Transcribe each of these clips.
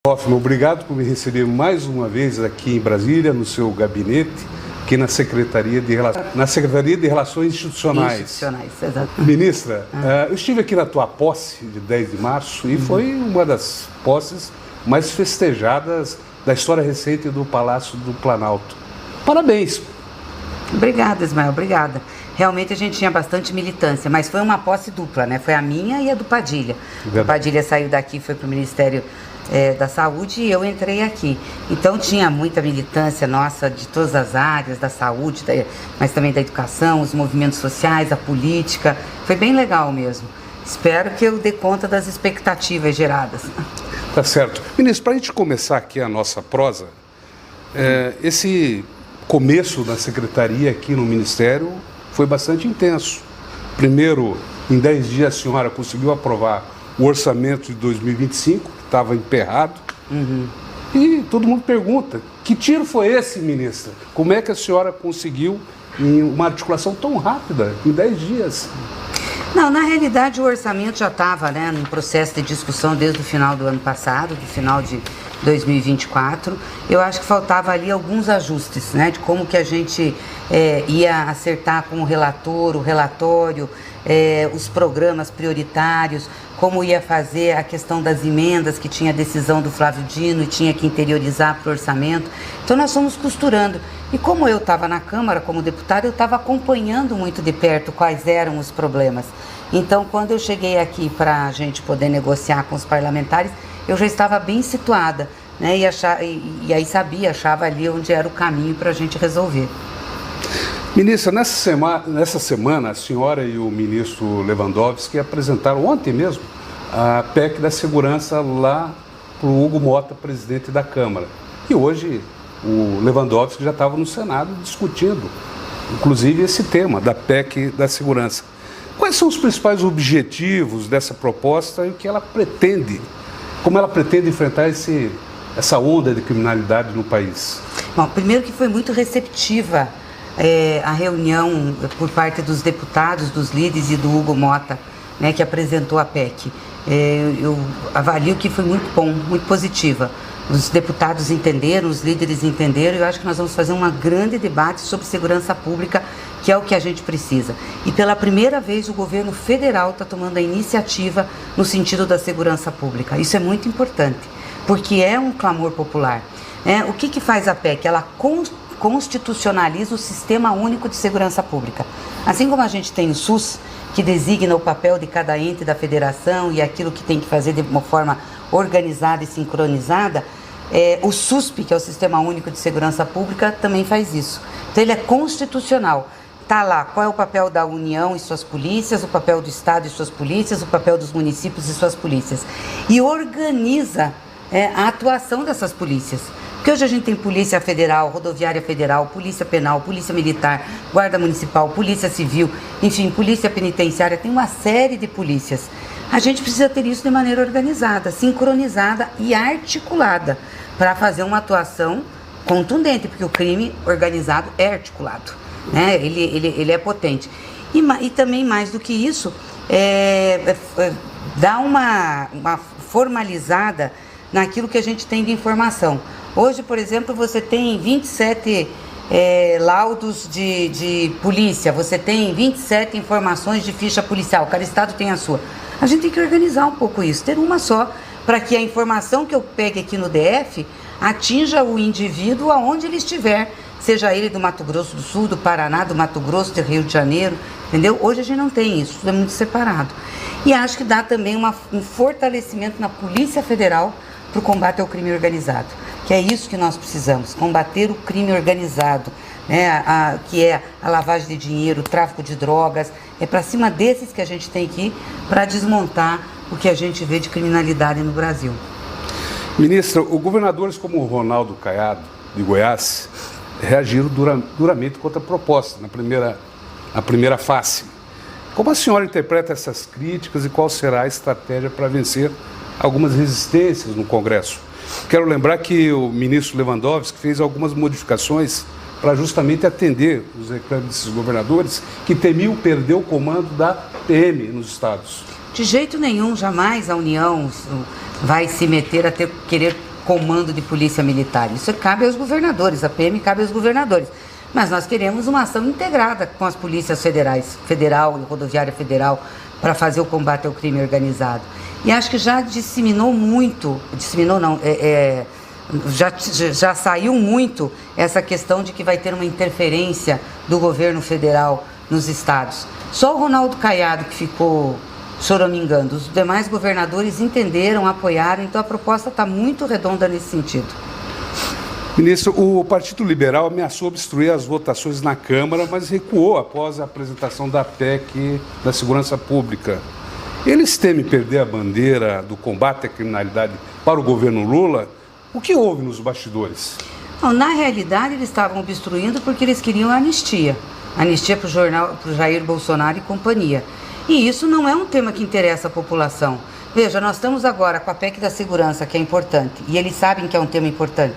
Hoffmann, obrigado por me receber mais uma vez aqui em Brasília, no seu gabinete, aqui na Secretaria de Relações Institucionais. Institucionais, exato. Ministra, eu estive aqui na tua posse de 10 de março e foi uma das posses mais festejadas da história recente do Palácio do Planalto. Parabéns! Obrigada, Ismael, obrigada. Realmente a gente tinha bastante militância, mas foi uma posse dupla, né? Foi a minha e a do Padilha. O Padilha saiu daqui, foi para o Ministério da Saúde e eu entrei aqui. Então tinha muita militância nossa de todas as áreas, da saúde, mas também da educação, os movimentos sociais, a política. Foi bem legal mesmo. Espero que eu dê conta das expectativas geradas. Tá certo. Ministro, para a gente começar aqui a nossa prosa, esse começo da secretaria aqui no Ministério foi bastante intenso. Primeiro, em 10 dias a senhora conseguiu aprovar o orçamento de 2025, que estava emperrado. E todo mundo pergunta, que tiro foi esse, ministra? Como é que a senhora conseguiu em uma articulação tão rápida, em 10 dias? Não, na realidade o orçamento já estava, né, num processo de discussão desde o final do ano passado, do final de 2024. Eu acho que faltava ali alguns ajustes, né, de como que a gente ia acertar com o relator, o relatório, os programas prioritários, como ia fazer a questão das emendas, que tinha a decisão do Flávio Dino e tinha que interiorizar para o orçamento. Então nós fomos costurando. E como eu estava na Câmara como deputada, eu estava acompanhando muito de perto quais eram os problemas. Então quando eu cheguei aqui para a gente poder negociar com os parlamentares, eu já estava bem situada, né? E aí achava ali onde era o caminho para a gente resolver. Ministra, nessa semana a senhora e o ministro Lewandowski apresentaram ontem mesmo a PEC da segurança lá para o Hugo Mota, presidente da Câmara. E hoje o Lewandowski já estava no Senado discutindo, inclusive, esse tema da PEC da segurança. Quais são os principais objetivos dessa proposta e o que ela pretende, como ela pretende enfrentar essa onda de criminalidade no país? Bom, primeiro que foi muito receptiva a reunião por parte dos deputados, dos líderes e do Hugo Mota, né, que apresentou a PEC. Eu avalio que foi muito bom, muito positiva. Os deputados entenderam, os líderes entenderam, e eu acho que nós vamos fazer um grande debate sobre segurança pública, que é o que a gente precisa. E pela primeira vez o governo federal está tomando a iniciativa no sentido da segurança pública. Isso é muito importante, porque é um clamor popular. O que faz a PEC? Ela constitucionaliza o Sistema Único de Segurança Pública. Assim como a gente tem o SUS, que designa o papel de cada ente da federação e aquilo que tem que fazer de uma forma organizada e sincronizada, o SUSP, que é o Sistema Único de Segurança Pública, também faz isso. Então ele é constitucional. Está lá qual é o papel da União e suas polícias, o papel do Estado e suas polícias, o papel dos municípios e suas polícias. E organiza a atuação dessas polícias. Porque hoje a gente tem Polícia Federal, Rodoviária Federal, Polícia Penal, Polícia Militar, Guarda Municipal, Polícia Civil, enfim, Polícia Penitenciária, tem uma série de polícias. A gente precisa ter isso de maneira organizada, sincronizada e articulada para fazer uma atuação contundente, porque o crime organizado é articulado, né? Ele é potente. E também, mais do que isso, dá uma formalizada naquilo que a gente tem de informação. Hoje, por exemplo, você tem 27 laudos de polícia, você tem 27 informações de ficha policial, cada estado tem a sua. A gente tem que organizar um pouco isso, ter uma só, para que a informação que eu pegue aqui no DF atinja o indivíduo aonde ele estiver, seja ele do Mato Grosso do Sul, do Paraná, do Mato Grosso, do Rio de Janeiro, entendeu? Hoje a gente não tem isso, tudo é muito separado. E acho que dá também um fortalecimento na Polícia Federal para o combate ao crime organizado, que é isso que nós precisamos, combater o crime organizado, né, que é a lavagem de dinheiro, o tráfico de drogas. É para cima desses que a gente tem que ir para desmontar o que a gente vê de criminalidade no Brasil. Ministra, os governadores como o Ronaldo Caiado, de Goiás, reagiram duramente contra a proposta, na primeira face. Como a senhora interpreta essas críticas e qual será a estratégia para vencer algumas resistências no Congresso? Quero lembrar que o ministro Lewandowski fez algumas modificações para justamente atender os reclames desses governadores que temiam perder o comando da PM nos estados. De jeito nenhum, jamais a União vai se meter a querer comando de polícia militar. Isso cabe aos governadores, a PM cabe aos governadores. Mas nós queremos uma ação integrada com as polícias federais, federal e rodoviária federal, para fazer o combate ao crime organizado. E acho que já disseminou muito, já saiu muito essa questão de que vai ter uma interferência do governo federal nos estados. Só o Ronaldo Caiado que ficou choramingando, os demais governadores entenderam, apoiaram, então a proposta está muito redonda nesse sentido. Ministro, o Partido Liberal ameaçou obstruir as votações na Câmara, mas recuou após a apresentação da PEC da Segurança Pública. Eles temem perder a bandeira do combate à criminalidade para o governo Lula? O que houve nos bastidores? Não, na realidade, eles estavam obstruindo porque eles queriam anistia. Anistia para o Jair Bolsonaro e companhia. E isso não é um tema que interessa a população. Veja, nós estamos agora com a PEC da Segurança, que é importante, e eles sabem que é um tema importante.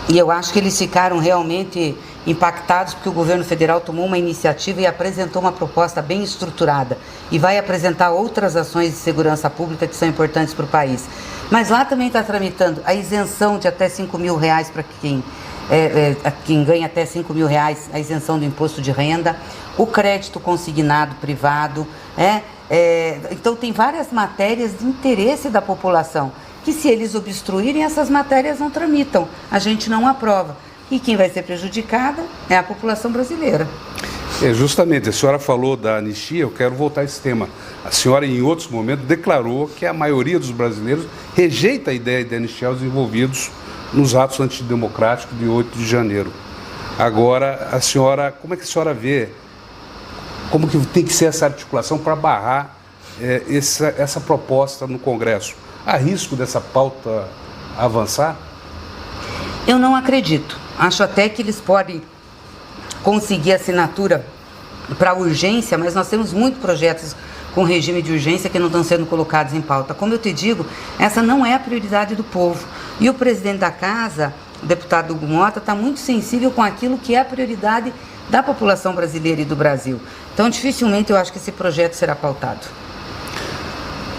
E eu acho que eles ficaram realmente impactados porque o governo federal tomou uma iniciativa e apresentou uma proposta bem estruturada e vai apresentar outras ações de segurança pública que são importantes para o país. Mas lá também está tramitando a isenção de até R$5.000 para quem ganha até R$5.000, a isenção do imposto de renda, o crédito consignado privado. Então tem várias matérias de interesse da população que, se eles obstruírem, essas matérias não tramitam, a gente não aprova. E quem vai ser prejudicada é a população brasileira. Justamente, a senhora falou da anistia, eu quero voltar a esse tema. A senhora, em outros momentos, declarou que a maioria dos brasileiros rejeita a ideia de anistiar os envolvidos nos atos antidemocráticos de 8 de janeiro. Agora, a senhora, como é que a senhora vê, como que tem que ser essa articulação para barrar essa proposta no Congresso? Há risco dessa pauta avançar? Eu não acredito. Acho até que eles podem conseguir assinatura para urgência, mas nós temos muitos projetos com regime de urgência que não estão sendo colocados em pauta. Como eu te digo, essa não é a prioridade do povo. E o presidente da Casa, o deputado Hugo Mota, está muito sensível com aquilo que é a prioridade da população brasileira e do Brasil. Então, dificilmente eu acho que esse projeto será pautado.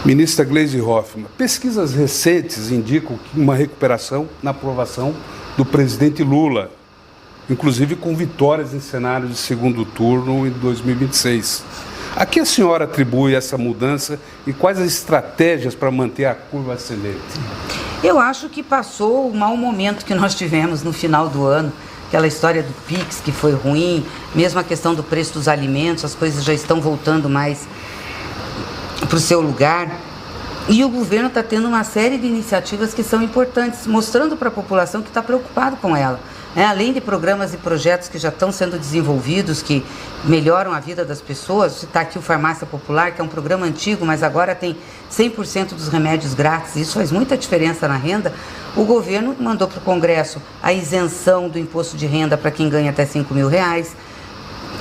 Ministra Gleisi Hoffmann, pesquisas recentes indicam uma recuperação na aprovação do presidente Lula, inclusive com vitórias em cenário de segundo turno em 2026. A que a senhora atribui essa mudança e quais as estratégias para manter a curva ascendente? Eu acho que passou o mau momento que nós tivemos no final do ano, aquela história do Pix que foi ruim, mesmo a questão do preço dos alimentos, as coisas já estão voltando mais para o seu lugar, e o governo está tendo uma série de iniciativas que são importantes, mostrando para a população que está preocupado com ela. Além de programas e projetos que já estão sendo desenvolvidos, que melhoram a vida das pessoas, citar aqui o Farmácia Popular, que é um programa antigo, mas agora tem 100% dos remédios grátis, isso faz muita diferença na renda. O governo mandou para o Congresso a isenção do imposto de renda para quem ganha até R$5.000,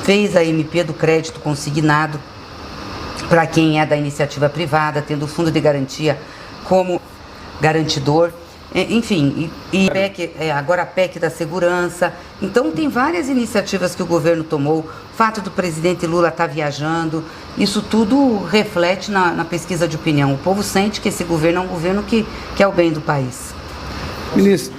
fez a MP do crédito consignado para quem é da iniciativa privada, tendo o fundo de garantia como garantidor, enfim, agora a PEC da segurança. Então tem várias iniciativas que o governo tomou, o fato do presidente Lula estar viajando, isso tudo reflete na pesquisa de opinião. O povo sente que esse governo é um governo que quer o bem do país. Ministro,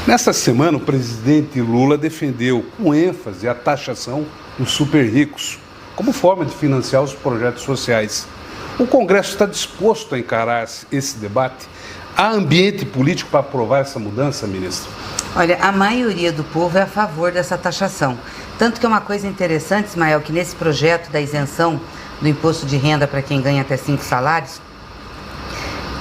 nesta semana o presidente Lula defendeu com ênfase a taxação dos super ricos como forma de financiar os projetos sociais. O Congresso está disposto a encarar esse debate? Há ambiente político para aprovar essa mudança, ministro? Olha, a maioria do povo é a favor dessa taxação. Tanto que é uma coisa interessante, Ismael, que nesse projeto da isenção do imposto de renda para quem ganha até 5 salários,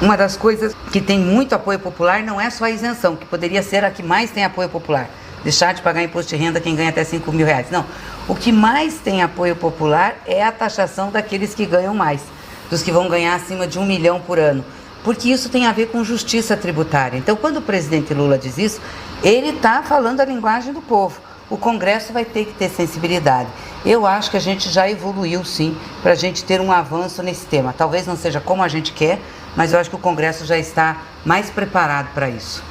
uma das coisas que tem muito apoio popular não é só a isenção, que poderia ser a que mais tem apoio popular. Deixar de pagar imposto de renda quem ganha até R$5.000. Não, o que mais tem apoio popular é a taxação daqueles que ganham mais, dos que vão ganhar acima de R$1 milhão por ano, porque isso tem a ver com justiça tributária. Então, quando o presidente Lula diz isso, ele está falando a linguagem do povo. O Congresso vai ter que ter sensibilidade. Eu acho que a gente já evoluiu, sim, para a gente ter um avanço nesse tema. Talvez não seja como a gente quer, mas eu acho que o Congresso já está mais preparado para isso.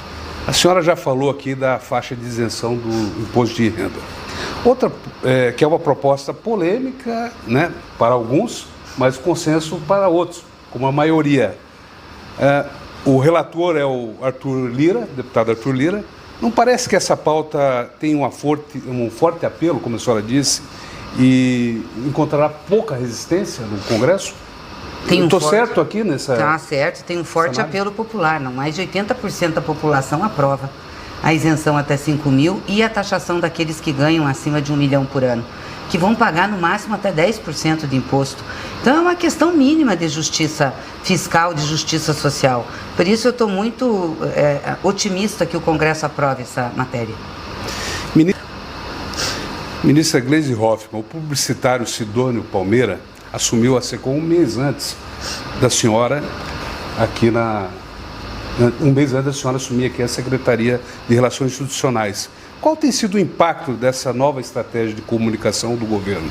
A senhora já falou aqui da faixa de isenção do imposto de renda. Outra, que é uma proposta polêmica, né, para alguns, mas consenso para outros, como a maioria. O relator é o Arthur Lira, deputado Arthur Lira. Não parece que essa pauta tem um forte apelo, como a senhora disse, e encontrará pouca resistência no Congresso? Estou certo aqui nessa... Está certo, tem um forte apelo popular. Não, mais de 80% da população aprova a isenção até 5 mil e a taxação daqueles que ganham acima de 1 milhão por ano, que vão pagar no máximo até 10% de imposto. Então é uma questão mínima de justiça fiscal, de justiça social. Por isso eu estou muito otimista que o Congresso aprove essa matéria. Ministra Gleisi Hoffmann, o publicitário Sidônio Palmeira assumiu a SECOM um mês antes da senhora assumir aqui a Secretaria de Relações Institucionais. Qual tem sido o impacto dessa nova estratégia de comunicação do governo?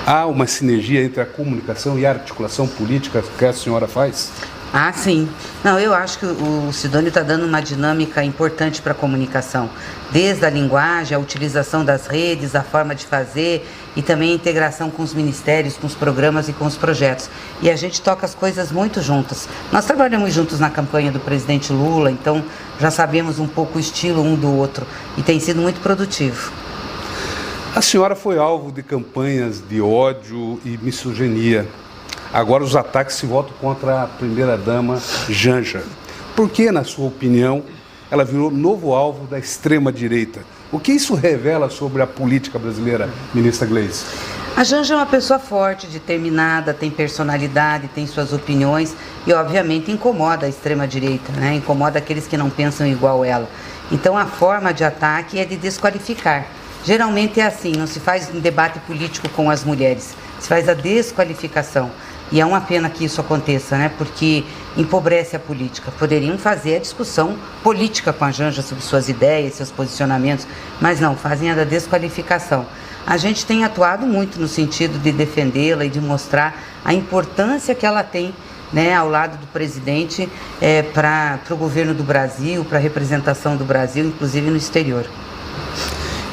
Há uma sinergia entre a comunicação e a articulação política que a senhora faz? Ah, sim. Não, eu acho que o Sidônio está dando uma dinâmica importante para a comunicação, desde a linguagem, a utilização das redes, a forma de fazer e também a integração com os ministérios, com os programas e com os projetos. E a gente toca as coisas muito juntas. Nós trabalhamos juntos na campanha do presidente Lula, então já sabemos um pouco o estilo um do outro e tem sido muito produtivo. A senhora foi alvo de campanhas de ódio e misoginia. Agora os ataques se voltam contra a primeira-dama Janja. Por que, na sua opinião, ela virou novo alvo da extrema-direita? O que isso revela sobre a política brasileira, ministra Gleisi? A Janja é uma pessoa forte, determinada, tem personalidade, tem suas opiniões e, obviamente, incomoda a extrema-direita, né? Incomoda aqueles que não pensam igual ela. Então, a forma de ataque é de desqualificar. Geralmente é assim, não se faz um debate político com as mulheres, se faz a desqualificação. E é uma pena que isso aconteça, né? Porque empobrece a política. Poderiam fazer a discussão política com a Janja sobre suas ideias, seus posicionamentos, mas não, fazem a da desqualificação. A gente tem atuado muito no sentido de defendê-la e de mostrar a importância que ela tem, né, ao lado do presidente para o governo do Brasil, para a representação do Brasil, inclusive no exterior.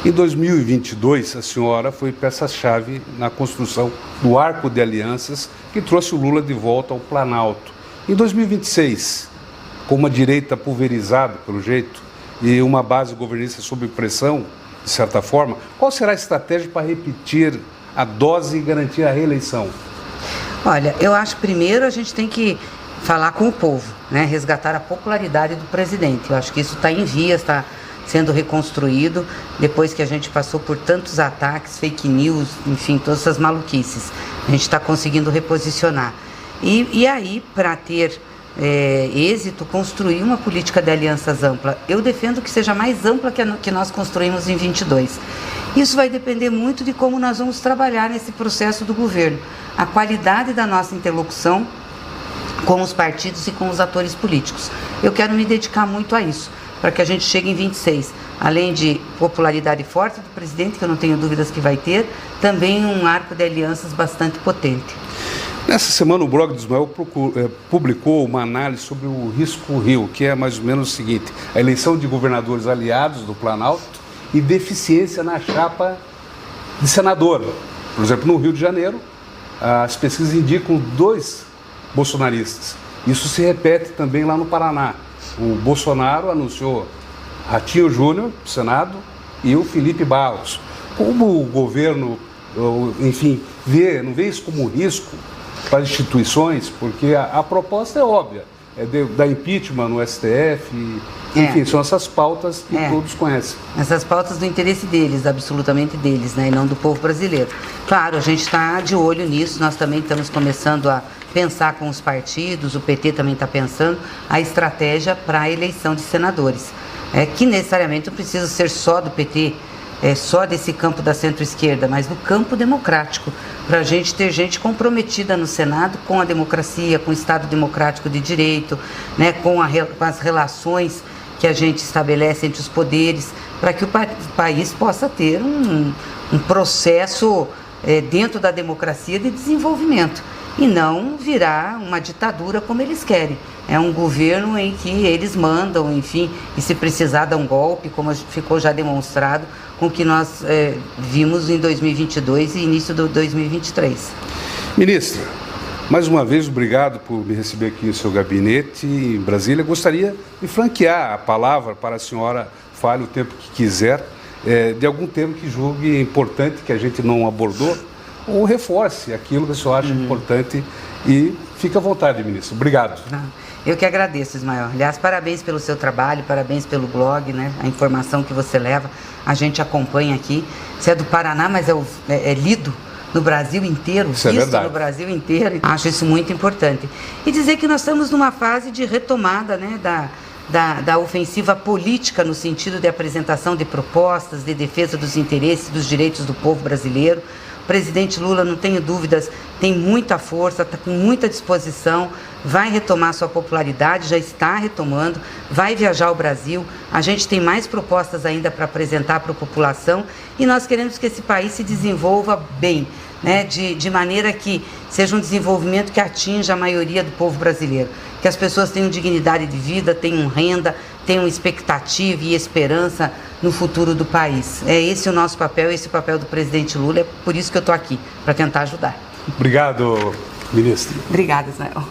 Em 2022, a senhora foi peça-chave na construção do arco de alianças que trouxe o Lula de volta ao Planalto. Em 2026, com uma direita pulverizada, pelo jeito, e uma base governista sob pressão, de certa forma, qual será a estratégia para repetir a dose e garantir a reeleição? Olha, eu acho que primeiro a gente tem que falar com o povo, né? Resgatar a popularidade do presidente. Eu acho que isso está em vias, está sendo reconstruído depois que a gente passou por tantos ataques, fake news, enfim, todas essas maluquices. A gente está conseguindo reposicionar. E aí, para ter êxito, construir uma política de alianças ampla. Eu defendo que seja mais ampla que nós construímos em 22. Isso vai depender muito de como nós vamos trabalhar nesse processo do governo. A qualidade da nossa interlocução com os partidos e com os atores políticos. Eu quero me dedicar muito a isso, para que a gente chegue em 26, além de popularidade forte do presidente, que eu não tenho dúvidas que vai ter, também um arco de alianças bastante potente. Nessa semana o blog do Ismael publicou uma análise sobre o risco Rio, que é mais ou menos o seguinte: a eleição de governadores aliados do Planalto e deficiência na chapa de senador. Por exemplo, no Rio de Janeiro, as pesquisas indicam 2 bolsonaristas. Isso se repete também lá no Paraná. O Bolsonaro anunciou Ratinho Júnior, do Senado, e o Felipe Barros. Como o governo, enfim, não vê isso como um risco para as instituições? Porque a proposta é óbvia, da impeachment no STF, enfim, são essas pautas que todos conhecem. Essas pautas do interesse deles, absolutamente deles, né, e não do povo brasileiro. Claro, a gente está de olho nisso, nós também estamos começando a pensar com os partidos, o PT também está pensando a estratégia para a eleição de senadores, que necessariamente não precisa ser só do PT, só desse campo da centro-esquerda, mas do campo democrático, para a gente ter gente comprometida no Senado com a democracia, com o Estado democrático de direito, né, com as relações que a gente estabelece entre os poderes, para que o país possa ter um processo dentro da democracia de desenvolvimento e não virar uma ditadura como eles querem. É um governo em que eles mandam, enfim, e se precisar dar um golpe, como ficou já demonstrado com o que nós vimos em 2022 e início de 2023. Ministra, Mais uma vez, obrigado por me receber aqui no seu gabinete em Brasília. Gostaria de franquear a palavra para a senhora, fale o tempo que quiser, de algum tema que julgue importante, que a gente não abordou, ou reforce aquilo que a senhora acha importante, e fique à vontade, ministro. Obrigado. Eu que agradeço, Ismael. Aliás, parabéns pelo seu trabalho, parabéns pelo blog, né? A informação que você leva, a gente acompanha aqui. Você é do Paraná, mas é lido no Brasil inteiro, isso é verdade. No Brasil inteiro. Acho isso muito importante. E dizer que nós estamos numa fase de retomada, né, da ofensiva política, no sentido de apresentação de propostas, de defesa dos interesses, dos direitos do povo brasileiro. O presidente Lula, não tenho dúvidas, tem muita força, está com muita disposição, vai retomar sua popularidade, já está retomando, vai viajar ao Brasil. A gente tem mais propostas ainda para apresentar para a população e nós queremos que esse país se desenvolva bem, né? De maneira que seja um desenvolvimento que atinja a maioria do povo brasileiro, que as pessoas tenham dignidade de vida, tenham renda, tenham expectativa e esperança no futuro do país. É esse o nosso papel, esse é o papel do presidente Lula, é por isso que eu estou aqui, para tentar ajudar. Obrigado, ministro. Obrigada, Ismael.